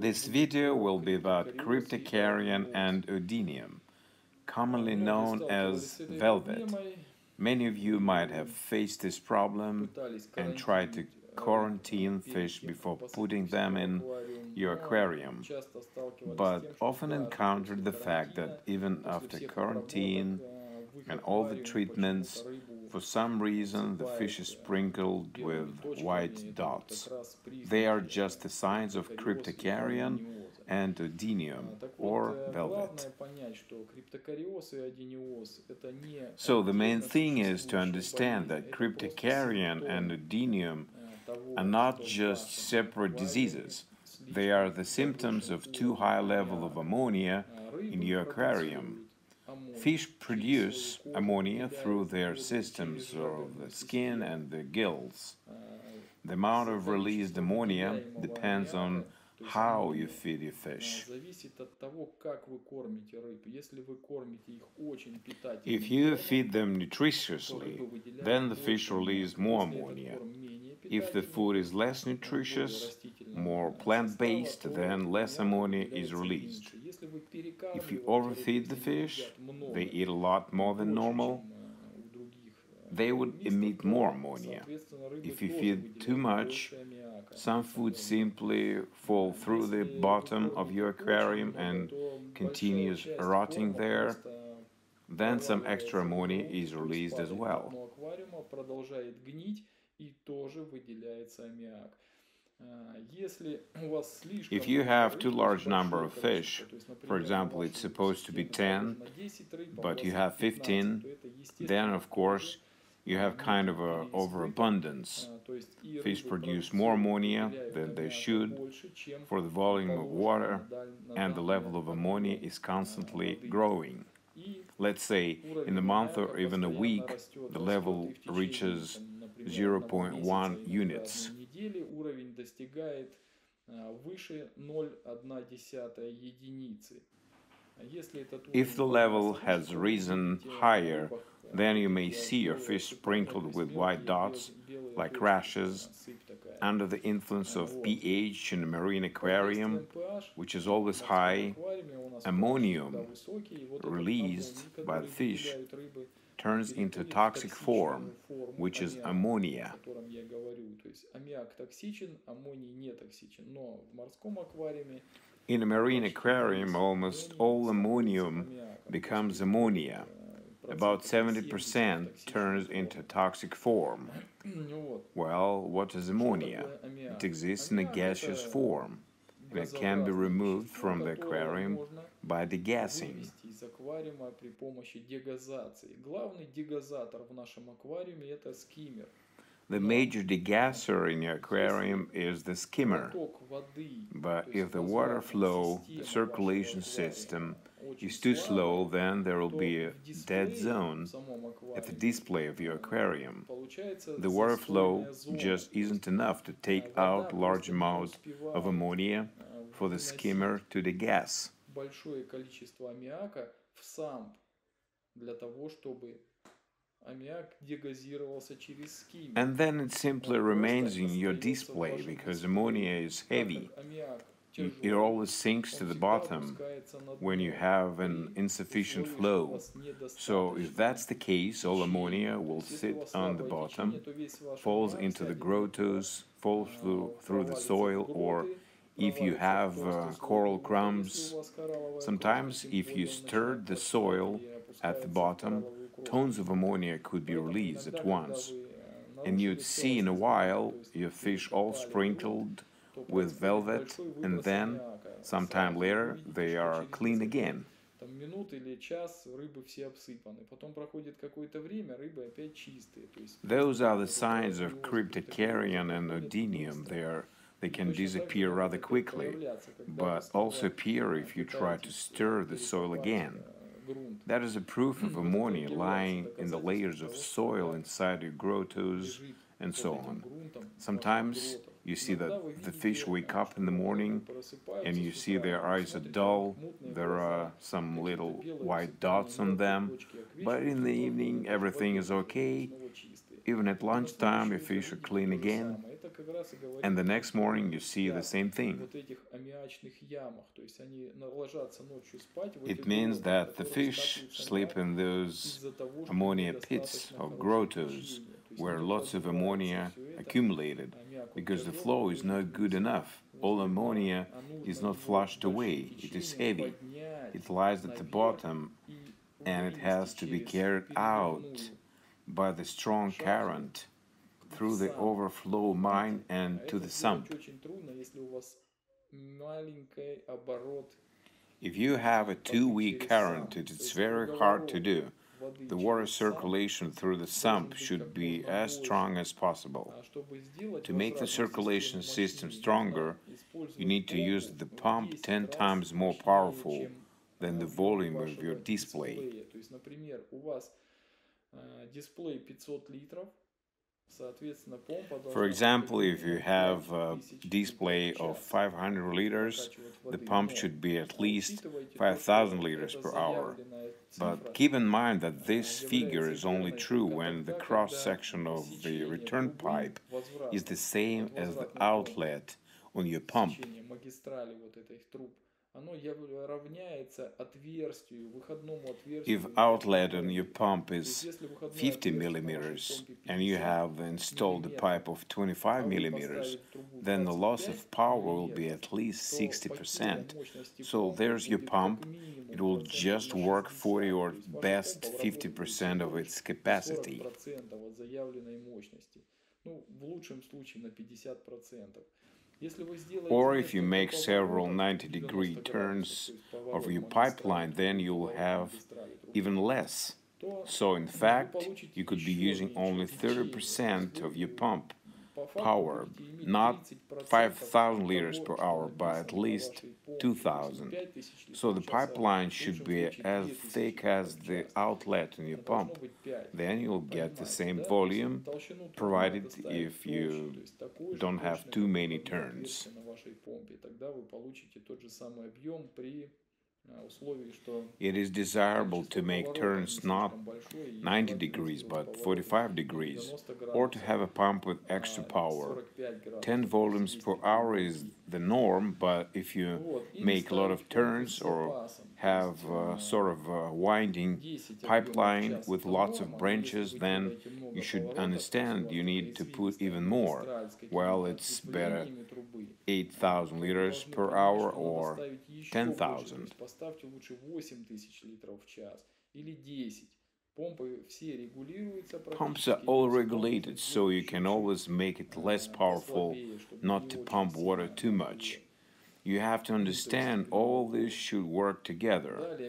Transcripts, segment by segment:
This video will be about Cryptocarosis and Oodinium, commonly known as velvet. Many of you might have faced this problem and tried to quarantine fish before putting them in your aquarium, but often encountered the fact that even after quarantine and all the treatments, for some reason the fish is sprinkled with white dots. They are just the signs of Cryptocarosis and Oodinium, or velvet. So the main thing is to understand that Cryptocarosis and Oodinium are not just separate diseases. They are the symptoms of too high level of ammonia in your aquarium. Fish produce ammonia through their systems of the skin and the gills. The amount of released ammonia depends on how you feed your fish. If you feed them nutritiously, then the fish release more ammonia. If the food is less nutritious, more plant-based, then less ammonia is released. If you overfeed the fish, they eat a lot more than normal, they would emit more ammonia. If you feed too much, some food simply fall through the bottom of your aquarium and continues rotting there, then some extra ammonia is released as well. If you have too large number of fish, for example, it's supposed to be 10, but you have 15, then of course you have kind of an overabundance. Fish produce more ammonia than they should for the volume of water, and the level of ammonia is constantly growing. Let's say in a month or even a week, the level reaches 0.1 units. If the level has risen higher, then you may see your fish sprinkled with white dots, like rashes, under the influence of pH in a marine aquarium, which is always high. Ammonium released by the fish turns into toxic form, which is ammonia. In a marine aquarium, almost all ammonium becomes ammonia. About 70% turns into toxic form. Well, what is ammonia? It exists in a gaseous form, and it can be removed from the aquarium by degassing. The major degasser in your aquarium is the skimmer, but if the water flow, the circulation system, is too slow, then there will be a dead zone at the display of your aquarium. The water flow just isn't enough to take out large amount of ammonia for the skimmer to degas. And then it simply remains in your display because ammonia is heavy. It always sinks to the bottom when you have an insufficient flow. So if that's the case, all ammonia will sit on the bottom, falls into the grottos, falls through the soil, or if you have coral crumbs, sometimes if you stirred the soil at the bottom, tons of ammonia could be released at once, and you'd see in a while your fish all sprinkled with velvet, and then, sometime later, they are clean again. Those are the signs of Cryptocarosis and Oodinium. They can disappear rather quickly, but also appear if you try to stir the soil again. That is a proof of ammonia lying in the layers of soil inside your grottos and so on. Sometimes you see that the fish wake up in the morning and you see their eyes are dull, there are some little white dots on them, but in the evening everything is okay. Even at lunchtime your fish are clean again. And the next morning you see the same thing. It means that the fish sleep in those ammonia pits or grottos where lots of ammonia accumulated because the flow is not good enough. All ammonia is not flushed away, it is heavy. It lies at the bottom and it has to be carried out by the strong current through the overflow mine and to the sump. If you have a two-week current, it is very hard to do. The water circulation through the sump should be as strong as possible. To make the circulation system stronger, you need to use the pump 10 times more powerful than the volume of your display. For example, if you have a display of 500 liters, the pump should be at least 5,000 liters per hour. But keep in mind that this figure is only true when the cross-section of the return pipe is the same as the outlet on your pump. If outlet on your pump is 50 millimeters and you have installed a pipe of 25 millimeters, then the loss of power will be at least 60%. So there's your pump. It will just work 40 or best 50% of its capacity. Or if you make several 90-degree turns of your pipeline, then you will have even less. So in fact, you could be using only 30% of your pump power, not 5,000 liters per hour, but at least 2,000. So the pipeline should be as thick as the outlet in your pump. Then you'll get the same volume, provided if you don't have too many turns. It is desirable to make turns not 90 degrees but 45 degrees, or to have a pump with extra power. 10 volumes per hour is the norm, but if you make a lot of turns or have a sort of a winding pipeline with lots of branches, then you should understand you need to put even more. Well, it's better 8,000 liters per hour or 10,000. Pumps are all regulated, so you can always make it less powerful not to pump water too much. You have to understand all this should work together.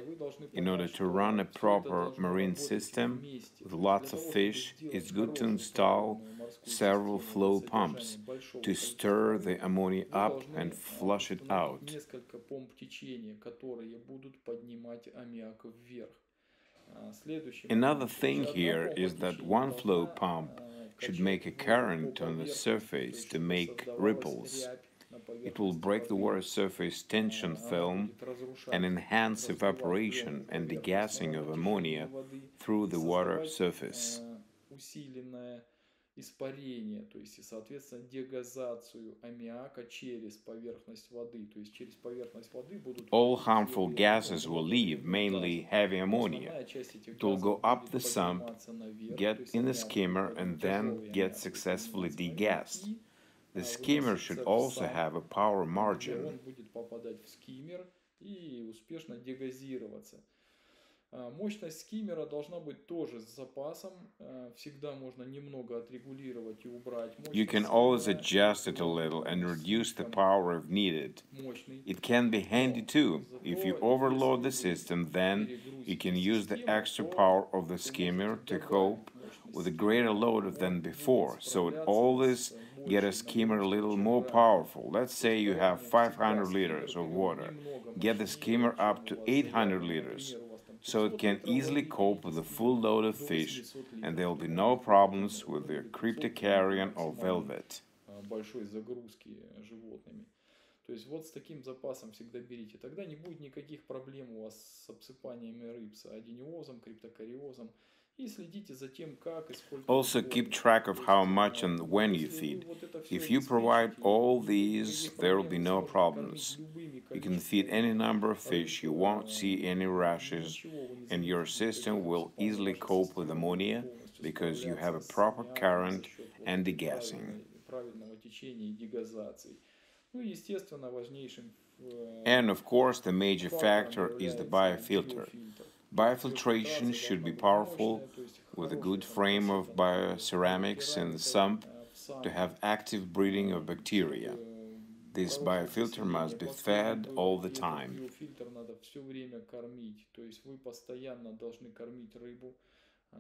In order to run a proper marine system with lots of fish, it's good to install several flow pumps to stir the ammonia up and flush it out. Another thing here is that one flow pump should make a current on the surface to make ripples. It will break the water surface tension film and enhance evaporation and degassing of ammonia through the water surface. All harmful gases will leave, mainly heavy ammonia. It will go up the sump, get in the skimmer, and then get successfully degassed. The skimmer should also have a power margin. Мощность скиммера должна быть тоже с запасом. Всегда можно немного отрегулировать и убрать. You can always adjust it a little and reduce the power if needed. It can be handy too. If you overload the system, then you can use the extra power of the skimmer to cope with a greater load than before. So it always get a skimmer a little more powerful. Let's say you have 500 liters of water. Get the skimmer up to 800 liters. So it can easily cope with a full load of fish, and there will be no problems with the Cryptocarosis or velvet. Большой загрузки животными. То есть вот с таким запасом всегда берите. Тогда не будет никаких проблем у вас с обсыпаниями рыб, с адениозом, криптокариозом и следите за тем, как и сколько вы Also, keep кормите. track То of how есть, much and when you если вы feed. вот это все If you provide обеспечите, all these, никаких there will проблем be не no сможете кормить problems. любыми You can feed количествами any number of fish, you won't рыб, see any rashes, ничего вы не and your заметите system никаких will вспомин. easily Ваша cope with система будет ammonia полностью because you have справляться a с proper аммиаком за current счет вот and этой degassing. правильного течения и дегазации. Ну и, естественно, важнейшим And of course, the major фактором factor is the является biofilter. биофильтр. То есть Biofiltration биофильтрация should должна be быть powerful мощная, то есть with a хорошая good там frame of просеянная bioceramics in the керамикой sump в to сампе, have active breeding of bacteria. чтобы This хорошее biofilter заселение must be бактерий fed all было. the И этот time. биофильтр надо все время кормить. То есть вы постоянно должны кормить рыбу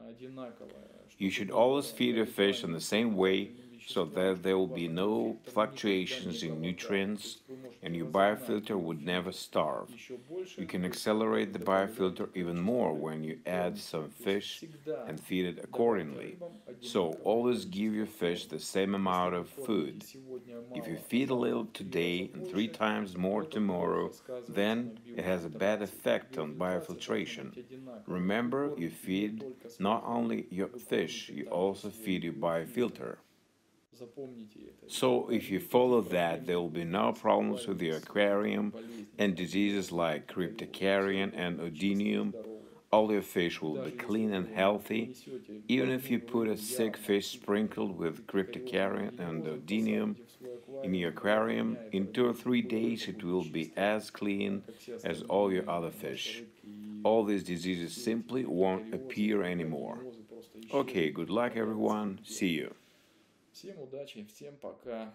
одинаково, You чтобы should не always было feed your fish in колебаний the по same way питательным so веществам, that there чтобы will be ваш no биофильтр никогда не fluctuations in голодал. То nutrients есть вы можете and your разогнать biofilter would never биофильтр starve. еще больше, You can то есть accelerate the добавляйте biofilter even more количество рыб when you и add кормите. some То есть fish всегда and feed it давайте accordingly. рыбам So одинаковое always give your количество fish корма. the same Если amount вы of кормите food. сегодня If you мало, а feed a завтра little в 3 раза today and 3 больше, times то more это плохо tomorrow, сказывается на then it has a bad биофильтрации. То есть effect on биофильтрация должна biofiltration. быть одинаковой. Вы Remember, you кормите не feed только свой not корм, only your вы fish, кормите you также also свой feed your биофильтр. biofilter. Запомните это. So if you follow that, there will be no problems with your aquarium and diseases like Cryptocarosis and Oodinium. All your fish will be clean and healthy. Even if you put a sick fish sprinkled with Cryptocarosis and Oodinium in your aquarium, in 2 or 3 days it will be as clean as all your other fish. All these diseases simply won't appear anymore. Okay, good luck everyone. See you. Всем удачи, всем пока.